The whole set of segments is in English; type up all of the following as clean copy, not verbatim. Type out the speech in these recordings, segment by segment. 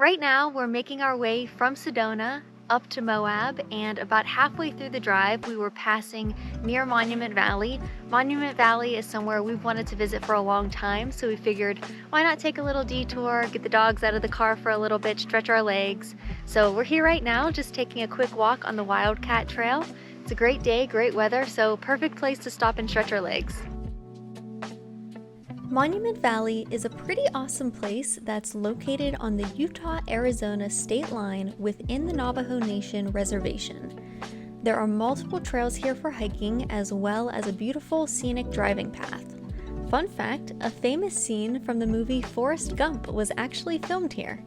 Right now, we're making our way from Sedona up to Moab, and about halfway through the drive, we were passing near Monument Valley. Monument Valley is somewhere we've wanted to visit for a long time, so we figured, why not take a little detour, get the dogs out of the car for a little bit, stretch our legs. So we're here right now, just taking a quick walk on the Wildcat Trail. It's a great day, great weather, so perfect place to stop and stretch our legs. Monument Valley is a pretty awesome place that's located on the Utah-Arizona state line within the Navajo Nation reservation. There are multiple trails here for hiking, as well as a beautiful scenic driving path. Fun fact, a famous scene from the movie Forrest Gump was actually filmed here.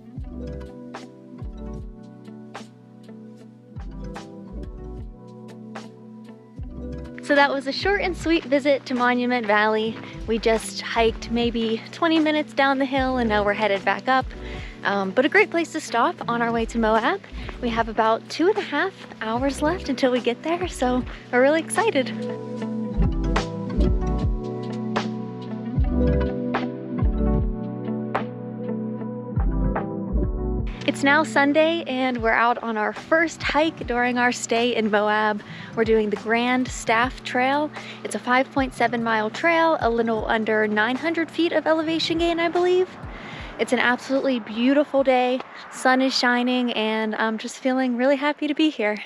So that was a short and sweet visit to Monument Valley. We just hiked maybe 20 minutes down the hill and now we're headed back up. But a great place to stop on our way to Moab. We have about 2.5 hours left until we get there, so we're really excited. It's now Sunday and we're out on our first hike during our stay in Moab. We're doing the Grandstaff Trail. It's a 5.7 mile trail, a little under 900 feet of elevation gain, I believe. It's an absolutely beautiful day. Sun is shining and I'm just feeling really happy to be here.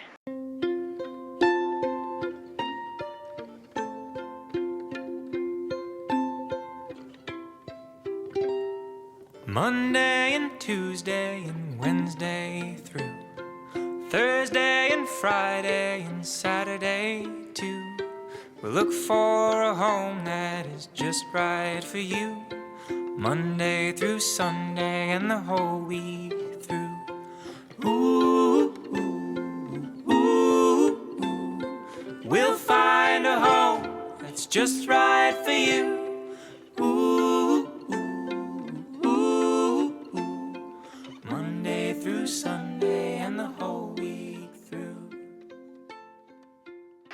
Monday and Tuesday and Wednesday through Thursday and Friday and Saturday too. We'll look for a home that is just right for you. Monday through Sunday and the whole week through. Ooh, ooh, ooh, ooh. We'll find a home that's just right for you. Ooh, ooh, ooh, ooh. Monday through Sunday and the whole week through.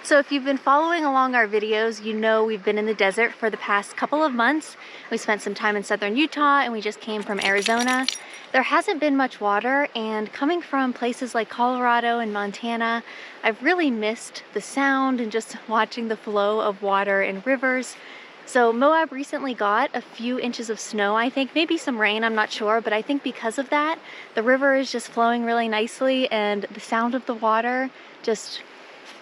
So if you've been following along our videos, you know we've been in the desert for the past couple of months. We spent some time in southern Utah and we just came from Arizona. There hasn't been much water, and coming from places like Colorado and Montana, I've really missed the sound and just watching the flow of water in rivers. So Moab recently got a few inches of snow, I think, maybe some rain, I'm not sure, but I think because of that, the river is just flowing really nicely and the sound of the water just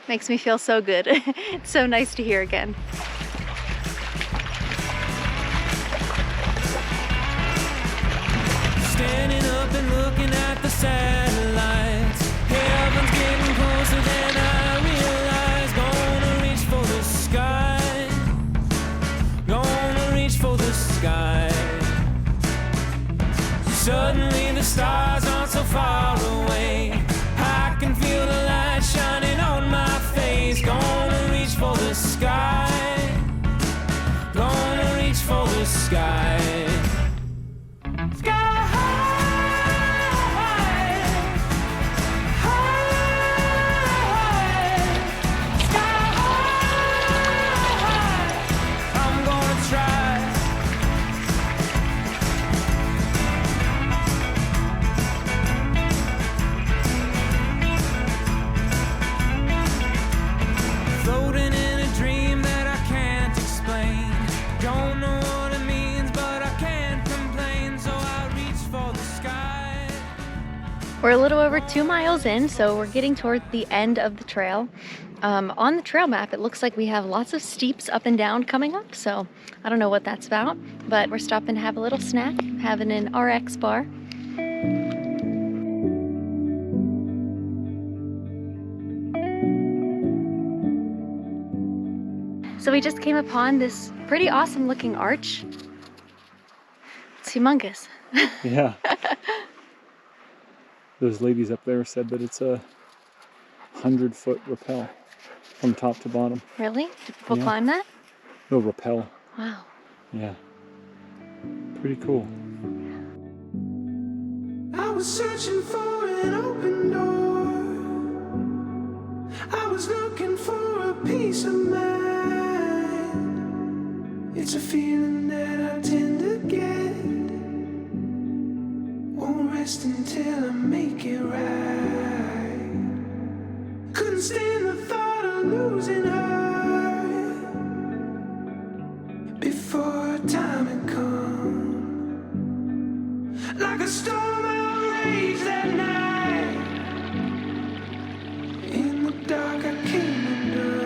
makes me feel so good. It's so nice to hear again. Standing up and looking at the satellites. Heaven's getting closer than I realize. Gonna reach for the sky. Gonna reach for the sky. Suddenly the stars aren't so far away. I can feel the light shining on my face. Gonna reach for the sky. Gonna reach for the sky. Sky high, high, sky high. I'm gonna try. Floating in a dream that I can't explain. Don't know what it means, but I can't complain, so I reach for the sky. We're a little over 2 miles in, so we're getting toward the end of the trail. On the trail map, it looks like we have lots of steeps up and down coming up, so I don't know what that's about, but we're stopping to have a little snack, having an RX bar. So we just came upon this pretty awesome looking arch. It's humongous. Yeah. Those ladies up there said that it's a 100-foot rappel from top to bottom. Really? Do people Yeah. climb that? No, rappel. Wow. Yeah. Pretty cool. I was searching for an open door. I was looking for a peace of mind. It's a feeling that I tend to get. Won't rest until I make it right. Couldn't stand the thought of losing her before time had come. Like a storm outraged that night. In the dark I came undone.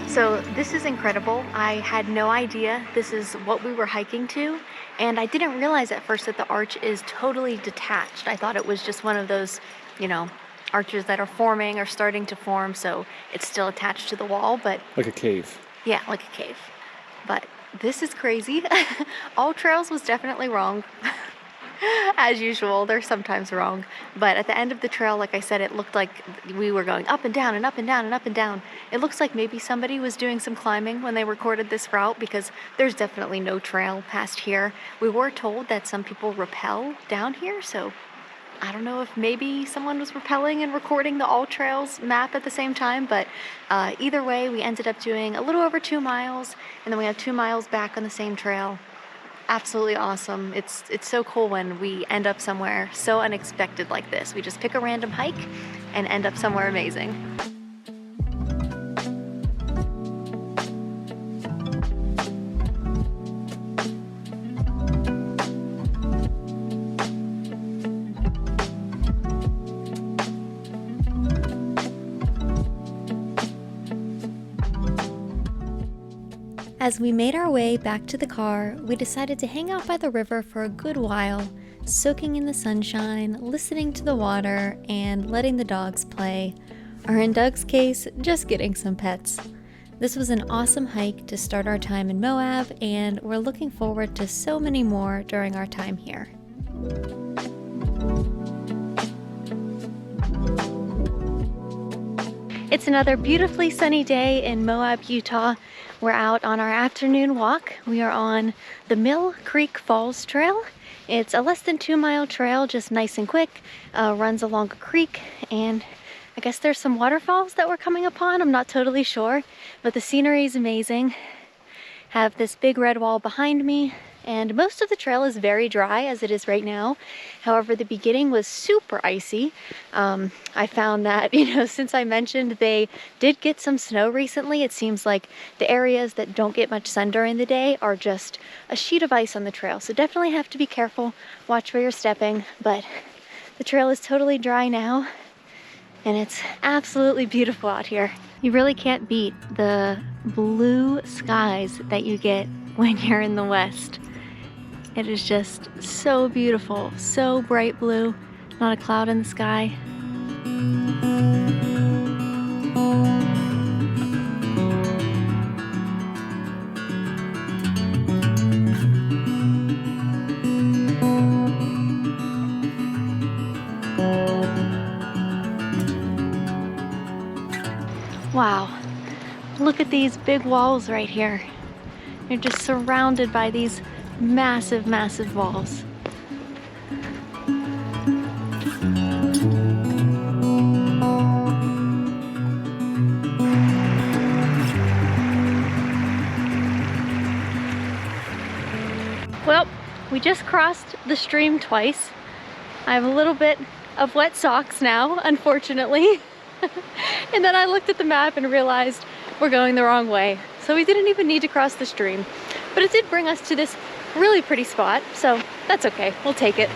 So this is incredible. I had no idea this is what we were hiking to, and I didn't realize at first that the arch is totally detached. I thought it was just one of those, arches that are forming or starting to form, so it's still attached to the wall, but Like a cave. yeah, like a cave. But this is crazy. All Trails was definitely wrong. As usual, they're sometimes wrong. But at the end of the trail, like I said, it looked like we were going up and down and up and down and up and down. It looks like maybe somebody was doing some climbing when they recorded this route, because there's definitely no trail past here. We were told that some people rappel down here, so I don't know if maybe someone was rappelling and recording the All Trails map at the same time, but either way, we ended up doing a little over 2 miles, and then we have 2 miles back on the same trail. Absolutely awesome. It's so cool when we end up somewhere so unexpected like this. We just pick a random hike and end up somewhere amazing. As we made our way back to the car, we decided to hang out by the river for a good while, soaking in the sunshine, listening to the water, and letting the dogs play. Or in Doug's case, just getting some pets. This was an awesome hike to start our time in Moab, and we're looking forward to so many more during our time here. It's another beautifully sunny day in Moab, Utah. We're out on our afternoon walk. We are on the Mill Creek Falls Trail. It's a less than 2 mile trail, just nice and quick, runs along a creek, and I guess there's some waterfalls that we're coming upon. I'm not totally sure, but the scenery is amazing. Have this big red wall behind me, and most of the trail is very dry as it is right now. However, the beginning was super icy. I found that, since I mentioned they did get some snow recently, it seems like the areas that don't get much sun during the day are just a sheet of ice on the trail. So definitely have to be careful, watch where you're stepping, but the trail is totally dry now, and it's absolutely beautiful out here. You really can't beat the blue skies that you get when you're in the West. It is just so beautiful, so bright blue, not a cloud in the sky. Wow, look at these big walls right here. You're just surrounded by these massive, massive walls. Well, we just crossed the stream twice. I have a little bit of wet socks now, unfortunately. And then I looked at the map and realized we're going the wrong way. So we didn't even need to cross the stream. But it did bring us to this really pretty spot, so that's okay, we'll take it.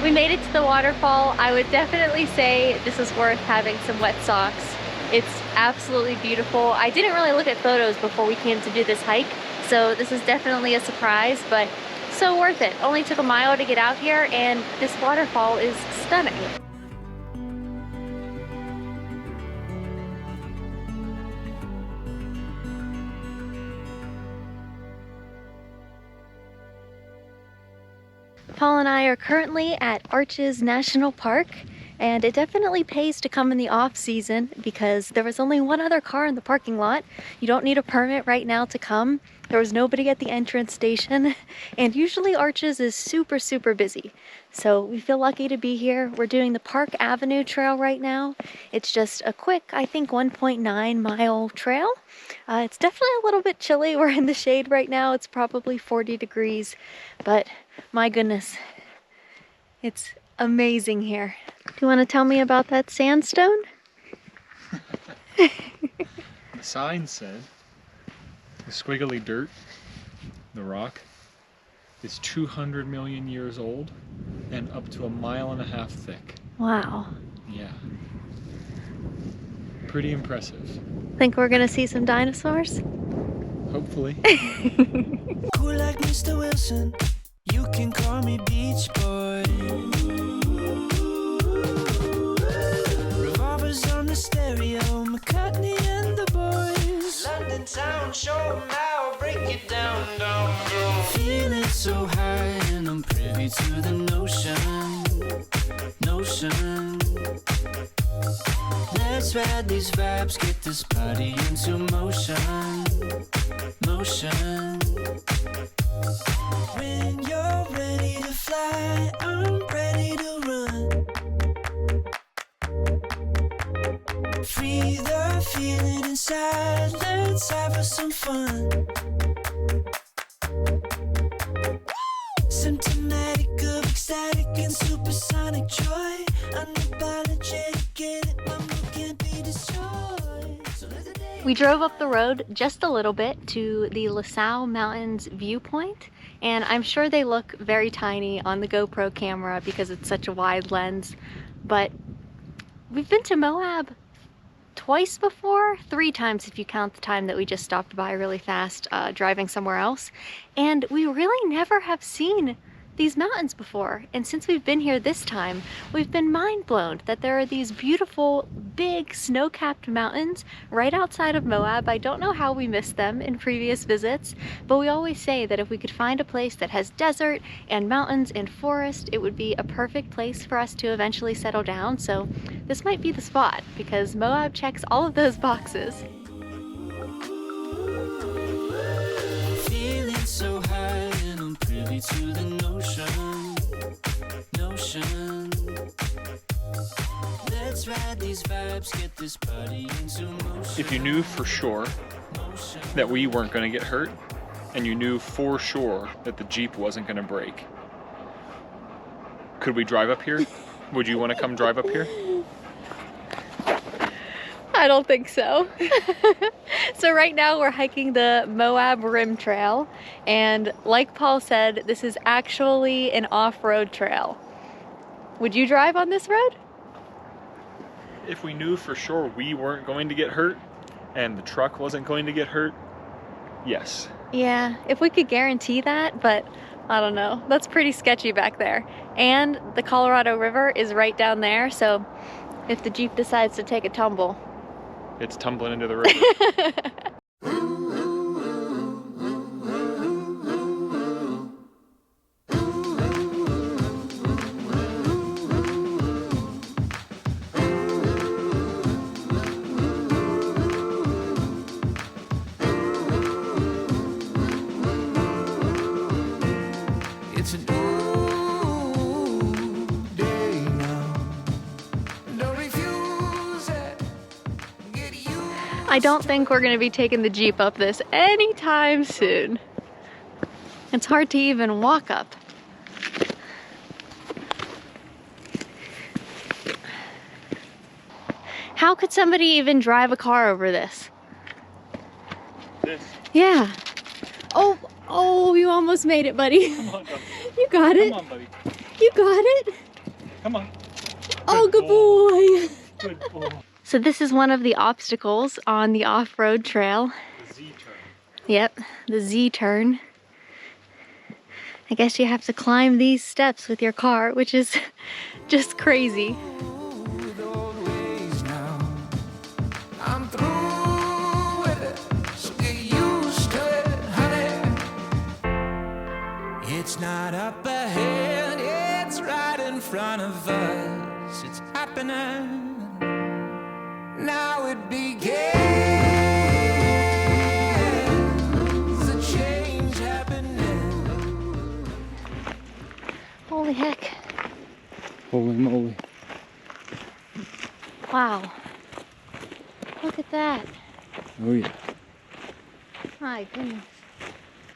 We made it to the waterfall. I would definitely say this is worth having some wet socks. It's absolutely beautiful. I didn't really look at photos before we came to do this hike, so this is definitely a surprise, but so worth it. Only took a mile to get out here, and this waterfall is stunning. Paul and I are currently at Arches National Park, and it definitely pays to come in the off season because there was only one other car in the parking lot. You don't need a permit right now to come. There was nobody at the entrance station, and usually Arches is super, super busy. So we feel lucky to be here. We're doing the Park Avenue Trail right now. It's just a quick, I think 1.9 mile trail. It's definitely a little bit chilly. We're in the shade right now. It's probably 40 degrees, but my goodness, it's amazing here. Do you want to tell me about that sandstone? The sign said the squiggly dirt, the rock, is 200 million years old and up to 1.5 miles thick. Wow. Yeah. Pretty impressive. Think we're gonna see some dinosaurs? Hopefully. Cool like Mr. Wilson, you can call me Beach Boy. Revolvers on the stereo, McCartney and the boys. London town, show 'em how I break it down, down. Feeling so high and I'm privy to the notion. Let's ride these vibes, get this party into motion. When you're ready to fly, I'm ready to run. Free the feeling inside, let's have some fun. Symptomatic of ecstatic and supersonic joy. Unapologetic, get it, my mood can't be destroyed. So let the day. We drove up the road just a little bit to the LaSalle Mountains viewpoint, and I'm sure they look very tiny on the GoPro camera because it's such a wide lens, but we've been to Moab twice before, 3 times if you count the time that we just stopped by really fast driving somewhere else, and we really never have seen these mountains before. And since we've been here this time, we've been mind blown that there are these beautiful big snow-capped mountains right outside of Moab. I don't know how we missed them in previous visits, but we always say that if we could find a place that has desert and mountains and forest, it would be a perfect place for us to eventually settle down. So this might be the spot because Moab checks all of those boxes. Feeling so high and I'm privy to the notion. Let's ride these vibes, get this party into motion. If you knew for sure that we weren't going to get hurt, and you knew for sure that the Jeep wasn't going to break, could we drive up here? Would you want to come drive up here? I don't think so. So right now we're hiking the Moab Rim Trail, and like Paul said, this is actually an off-road trail. Would you drive on this road? If we knew for sure we weren't going to get hurt and the truck wasn't going to get hurt, yes. Yeah, if we could guarantee that, but I don't know. That's pretty sketchy back there. And the Colorado River is right down there, so if the Jeep decides to take a tumble, It's tumbling into the river. It's an ooh day now. Don't refuse it. Get you. I don't think we're gonna be taking the Jeep up this anytime soon. It's hard to even walk up. How could somebody even drive a car over this? This. Yeah. Oh, you almost made it, buddy. Come on, buddy. You got it. Come on, buddy. You got it. Come on. Oh, good boy. Good boy. So this is one of the obstacles on the off-road trail. The Z-turn. Yep, the Z-turn. I guess you have to climb these steps with your car, which is just crazy. With old ways now. I'm through with it, so get used to it, honey. It's not up ahead, front of us, it's happening. Now it begins. The change happening. Holy heck. Holy moly. Wow. Look at that. Oh yeah. My goodness.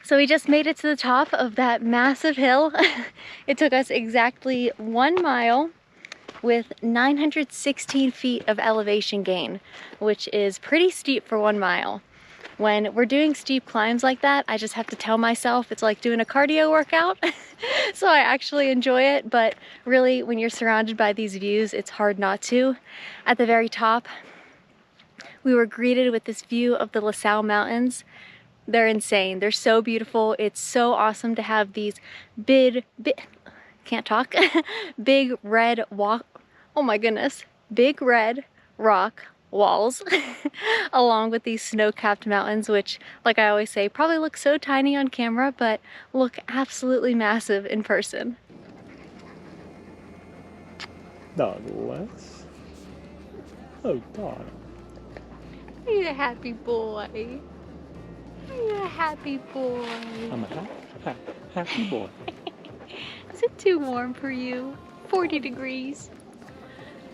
So we just made it to the top of that massive hill. It took us exactly 1 mile with 916 feet of elevation gain, which is pretty steep for 1 mile. When we're doing steep climbs like that, I just have to tell myself it's like doing a cardio workout. So I actually enjoy it, but really when you're surrounded by these views, it's hard not to. At the very top, we were greeted with this view of the LaSalle Mountains. They're insane. They're so beautiful. It's so awesome to have these can't talk, big red oh my goodness, big red rock walls along with these snow-capped mountains, which, like I always say, probably look so tiny on camera, but look absolutely massive in person. Douglas. Oh, Dog. Are you a happy boy? Are you a happy boy? I'm a happy boy. Is it too warm for you? 40 degrees.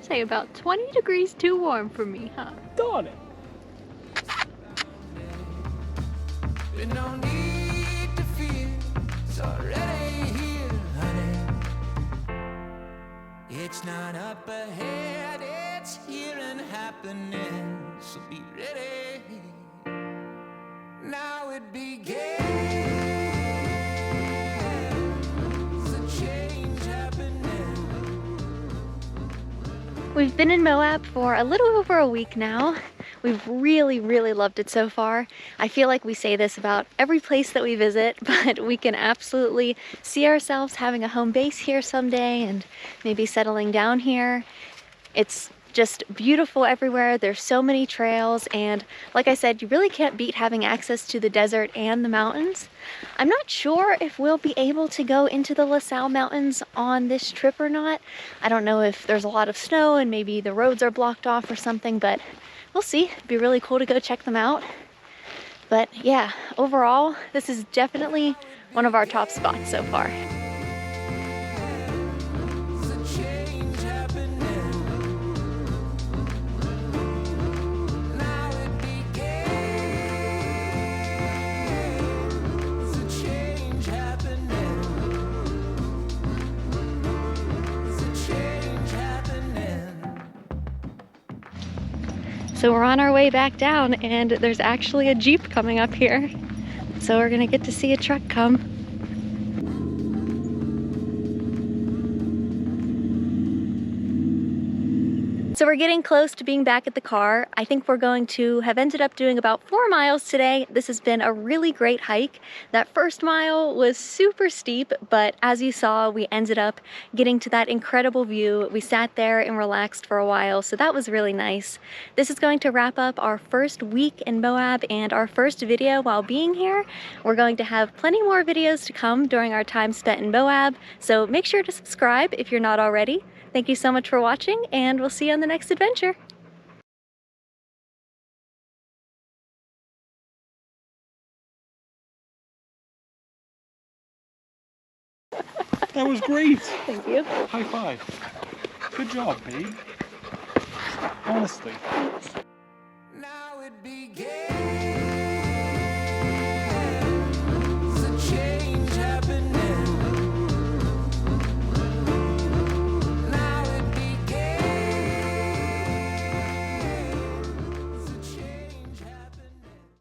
Say about 20 degrees too warm for me, huh? Darn it. There's no need to fear, it's already here, honey. It's not up ahead, it's here and happening. So be ready. Now it begins. The change happening. We've been in Moab for a little over a week now. We've really, really loved it so far. I feel like we say this about every place that we visit, but we can absolutely see ourselves having a home base here someday and maybe settling down here. It's just beautiful everywhere. There's so many trails, and like I said, you really can't beat having access to the desert and the mountains. I'm not sure if we'll be able to go into the LaSalle Mountains on this trip or not. I don't know if there's a lot of snow and maybe the roads are blocked off or something, but we'll see. It'd be really cool to go check them out. But yeah, overall, this is definitely one of our top spots so far. So we're on our way back down, and there's actually a Jeep coming up here. So we're gonna get to see a truck come. So we're getting close to being back at the car. I think we're going to have ended up doing about 4 miles today. This has been a really great hike. That first mile was super steep, but as you saw, we ended up getting to that incredible view. We sat there and relaxed for a while, so that was really nice. This is going to wrap up our first week in Moab and our first video while being here. We're going to have plenty more videos to come during our time spent in Moab, so make sure to subscribe if you're not already. Thank you so much for watching, and we'll see you on the next adventure. That was great. Thank you. High five. Good job, babe. Honestly. Thanks.